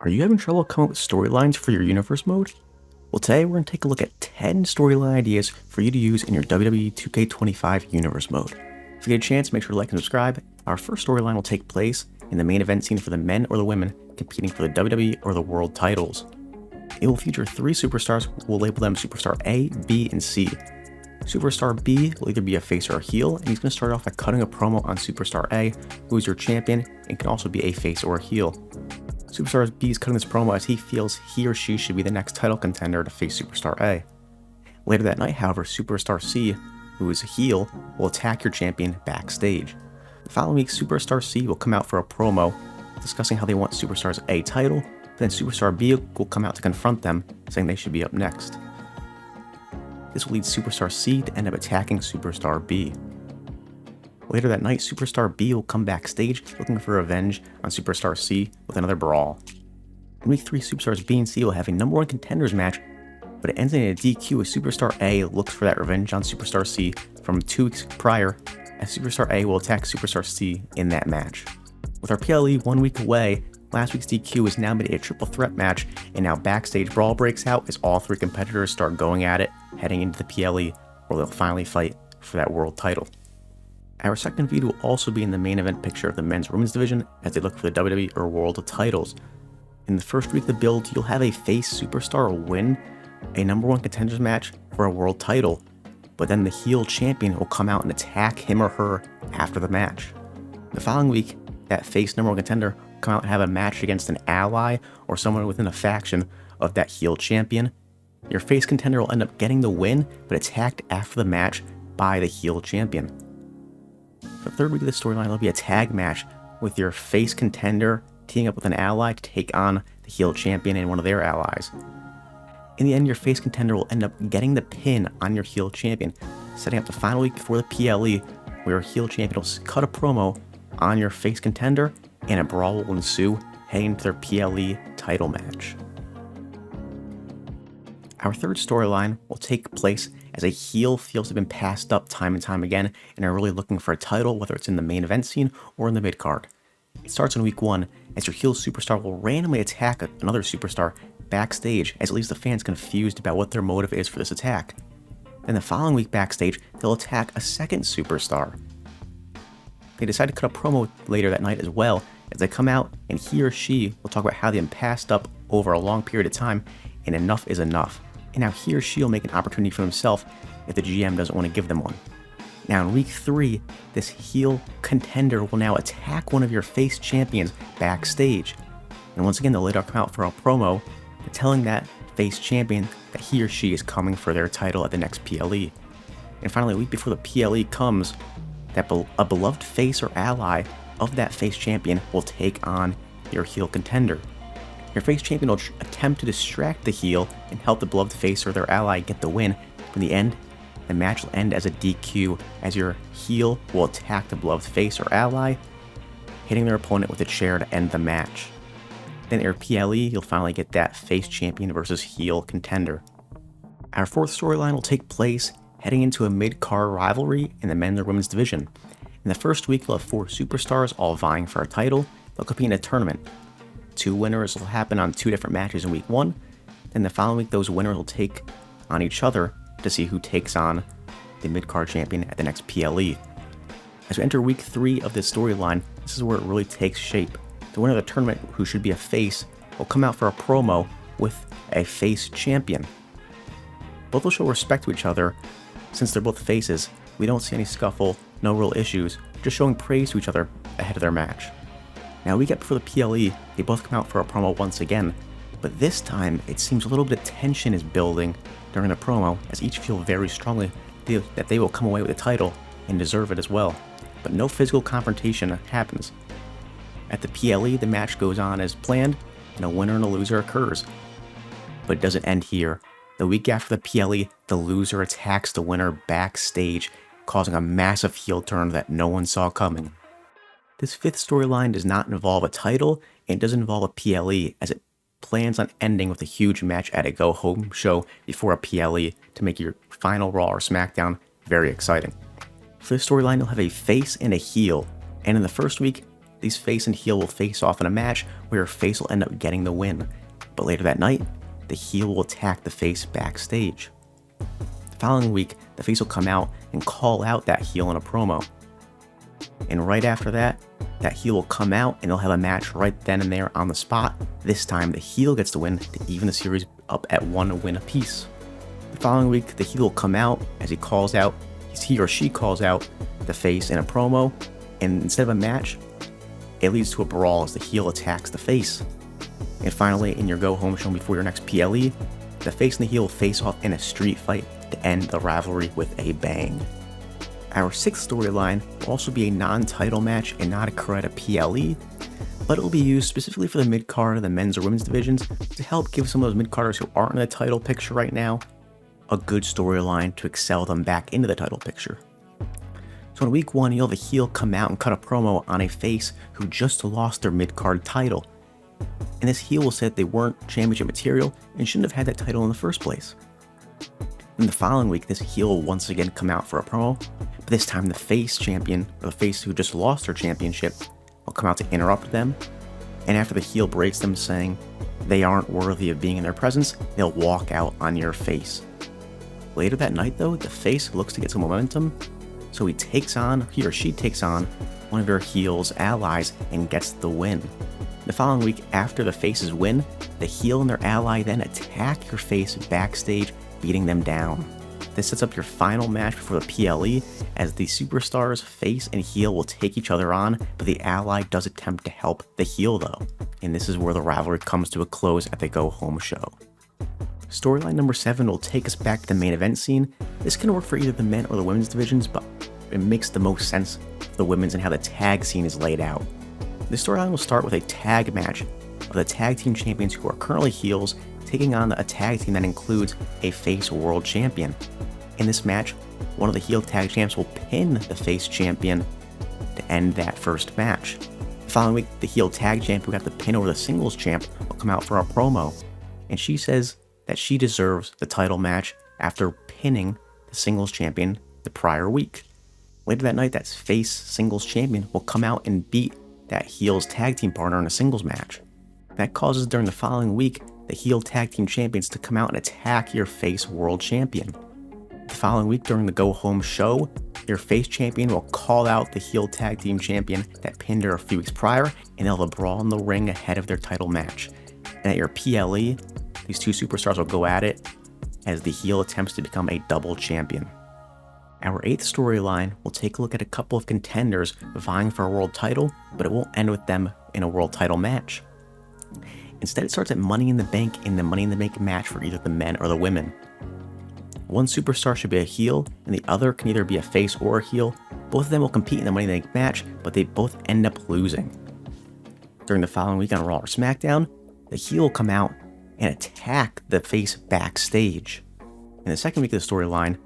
Are you having trouble coming up with storylines for your universe mode? Well, today we're going to take a look at 10 storyline ideas for you to use in your WWE 2K25 universe mode. If you get a chance, make sure to like and subscribe. Our first storyline will take place in the main event scene for the men or the women competing for the WWE or the world titles. It will feature 3 superstars. We'll label them Superstar A, B, and C. Superstar B will either be a face or a heel, and he's going to start off by cutting a promo on Superstar A, who is your champion and can also be a face or a heel. Superstar B is cutting this promo as he feels he or she should be the next title contender to face Superstar A. Later that night, however, Superstar C, who is a heel, will attack your champion backstage. The following week, Superstar C will come out for a promo discussing how they want Superstar's A title, then Superstar B will come out to confront them, saying they should be up next. This will lead Superstar C to end up attacking Superstar B. Later that night, Superstar B will come backstage looking for revenge on Superstar C with another brawl. In week 3, Superstars B and C will have a number 1 contenders match, but it ends in a DQ as Superstar A looks for that revenge on Superstar C from 2 weeks prior, as Superstar A will attack Superstar C in that match. With our PLE 1 week away, last week's DQ is now made a triple threat match, and now backstage brawl breaks out as all 3 competitors start going at it, heading into the PLE, where they'll finally fight for that world title. Our second feud will also be in the main event picture of the men's women's division as they look for the WWE or world titles. In the first week of the build, you'll have a face superstar win a number 1 contenders match for a world title, but then the heel champion will come out and attack him or her after the match. The following week, that face number 1 contender will come out and have a match against an ally or someone within a faction of that heel champion. Your face contender will end up getting the win, but attacked after the match by the heel champion. The third week of the storyline will be a tag match with your face contender teaming up with an ally to take on the heel champion and one of their allies. In the end, your face contender will end up getting the pin on your heel champion, setting up the final week before the PLE, where your heel champion will cut a promo on your face contender and a brawl will ensue heading to their PLE title match. Our third storyline will take place as a heel feels to have been passed up time and time again and are really looking for a title, whether it's in the main event scene or in the mid-card. It starts in week 1 as your heel superstar will randomly attack another superstar backstage, as it leaves the fans confused about what their motive is for this attack. Then the following week backstage, they'll attack a second superstar. They decide to cut a promo later that night as well, as they come out and he or she will talk about how they've been passed up over a long period of time and enough is enough. And now he or she will make an opportunity for himself if the GM doesn't want to give them one. Now in week 3, this heel contender will now attack one of your face champions backstage. And once again, they'll later come out for a promo telling that face champion that he or she is coming for their title at the next PLE. And finally, a week before the PLE comes, a beloved face or ally of that face champion will take on your heel contender. Your face champion will attempt to distract the heel and help the beloved face or their ally get the win. In the end, the match will end as a DQ as your heel will attack the beloved face or ally, hitting their opponent with a chair to end the match. Then at your PLE, you'll finally get that face champion versus heel contender. Our fourth storyline will take place heading into a mid-card rivalry in the men's or women's division. In the first week, you'll have 4 superstars all vying for a title. They'll compete in a tournament. 2 winners will happen on 2 different matches in week 1. Then the following week, those winners will take on each other to see who takes on the mid-card champion at the next PLE. As we enter week 3 of this storyline, this is where it really takes shape. The winner of the tournament, who should be a face, will come out for a promo with a face champion. Both will show respect to each other. Since they're both faces, we don't see any scuffle, no real issues, just showing praise to each other ahead of their match. Now, a week before the PLE, they both come out for a promo once again, but this time it seems a little bit of tension is building during the promo, as each feel very strongly that they will come away with the title and deserve it as well. But no physical confrontation happens. At the PLE, the match goes on as planned, and a winner and a loser occurs. But it doesn't end here. The week after the PLE, the loser attacks the winner backstage, causing a massive heel turn that no one saw coming. This 5th storyline does not involve a title, and it doesn't involve a PLE, as it plans on ending with a huge match at a go-home show before a PLE to make your final Raw or SmackDown very exciting. For this storyline, you'll have a face and a heel, and in the first week, these face and heel will face off in a match where face will end up getting the win. But later that night, the heel will attack the face backstage. The following week, the face will come out and call out that heel in a promo. And right after that heel will come out and they'll have a match right then and there on the spot. This time, the heel gets the win to even the series up at 1 win apiece. The following week, the heel will come out as he or she calls out the face in a promo, and instead of a match, it leads to a brawl as the heel attacks the face. And finally, in your go-home show before your next PLE, the face and the heel will face off in a street fight to end the rivalry with a bang. Our 6th storyline will also be a non-title match and not occur at a PLE, but it will be used specifically for the mid-card and the men's or women's divisions to help give some of those mid-carders who aren't in the title picture right now a good storyline to excel them back into the title picture. So in week 1, you'll have a heel come out and cut a promo on a face who just lost their mid-card title. And this heel will say that they weren't championship material and shouldn't have had that title in the first place. In the following week, this heel will once again come out for a promo, but this time the face champion, or the face who just lost their championship, will come out to interrupt them, and after the heel breaks them saying they aren't worthy of being in their presence, they'll walk out on your face. Later that night though, the face looks to get some momentum, so he or she takes on one of their heel's allies and gets the win. The following week, after the face's win, the heel and their ally then attack your face backstage, beating them down. This sets up your final match before the PLE, as the superstars face and heel will take each other on, but the ally does attempt to help the heel though. And this is where the rivalry comes to a close at the go-home show. Storyline number 7 will take us back to the main event scene. This can work for either the men or the women's divisions, but it makes the most sense for the women's and how the tag scene is laid out. The storyline will start with a tag match of the tag team champions who are currently heels taking on a tag team that includes a face world champion. In this match, one of the heel tag champs will pin the face champion to end that first match. The following week, the heel tag champ who got the pin over the singles champ will come out for a promo, and she says that she deserves the title match after pinning the singles champion the prior week. Later that night, that face singles champion will come out and beat that heel's tag team partner in a singles match. That causes during the following week the heel tag team champions to come out and attack your face world champion. The following week during the go home show, your face champion will call out the heel tag team champion that pinned her a few weeks prior, and they'll have a brawl in the ring ahead of their title match. And at your PLE, these two superstars will go at it as the heel attempts to become a double champion. Our 8th storyline will take a look at a couple of contenders vying for a world title, but it won't end with them in a world title match. Instead, it starts at Money in the Bank in the Money in the Bank match for either the men or the women. One superstar should be a heel, and the other can either be a face or a heel. Both of them will compete in the Money in the Bank match, but they both end up losing. During the following week on Raw or SmackDown, the heel will come out and attack the face backstage. In the second week of the storyline,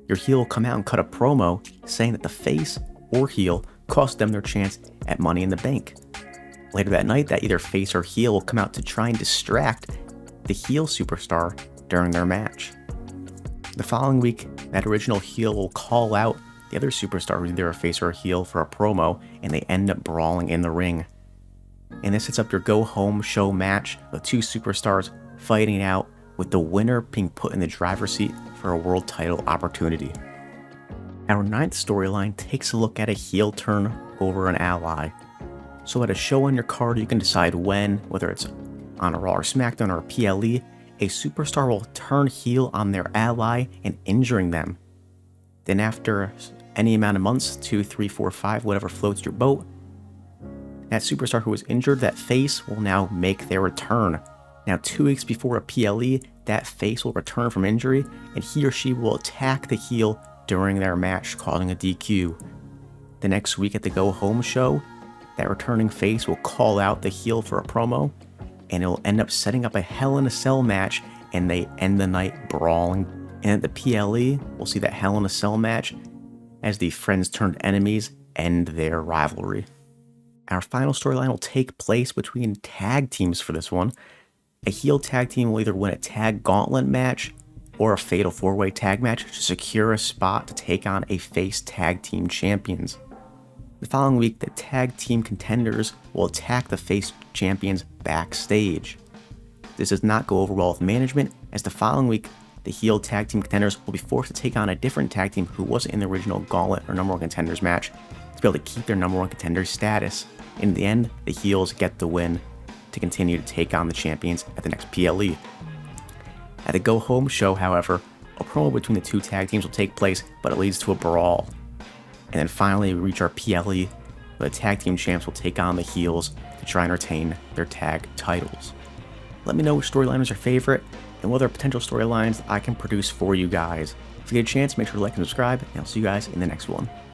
your heel will come out and cut a promo saying that the face or heel cost them their chance at Money in the Bank. Later that night, that either face or heel will come out to try and distract the heel superstar during their match. The following week, that original heel will call out the other superstar who's either a face or a heel for a promo, and they end up brawling in the ring. And this sets up your go-home show match with two superstars fighting it out, with the winner being put in the driver's seat for a world title opportunity. Our 9th storyline takes a look at a heel turn over an ally. So at a show on your card, you can decide when, whether it's on a Raw or SmackDown or a PLE, a superstar will turn heel on their ally and injuring them. Then after any amount of months, 2, 3, 4, 5, whatever floats your boat, that superstar who was injured, that face, will now make their return. Now 2 weeks before a PLE, that face will return from injury, and he or she will attack the heel during their match, causing a DQ. The next week at the Go Home show, that returning face will call out the heel for a promo, and it will end up setting up a Hell in a Cell match, and they end the night brawling. And at the PLE, we'll see that Hell in a Cell match as the friends turned enemies end their rivalry. Our final storyline will take place between tag teams for this one. A heel tag team will either win a tag gauntlet match or a fatal 4-way tag match to secure a spot to take on a face tag team champions. The following week, the Tag Team Contenders will attack the face champions backstage. This does not go over well with management, as the following week, the heel Tag Team Contenders will be forced to take on a different tag team who wasn't in the original Gauntlet or number 1 Contenders match to be able to keep their number 1 Contender status. In the end, the heels get the win to continue to take on the champions at the next PLE. At the Go Home show, however, a promo between the two tag teams will take place, but it leads to a brawl. And then finally, we reach our PLE, where the tag team champs will take on the heels to try and retain their tag titles. Let me know which storyline is your favorite, and what other potential storylines I can produce for you guys. If you get a chance, make sure to like and subscribe, and I'll see you guys in the next one.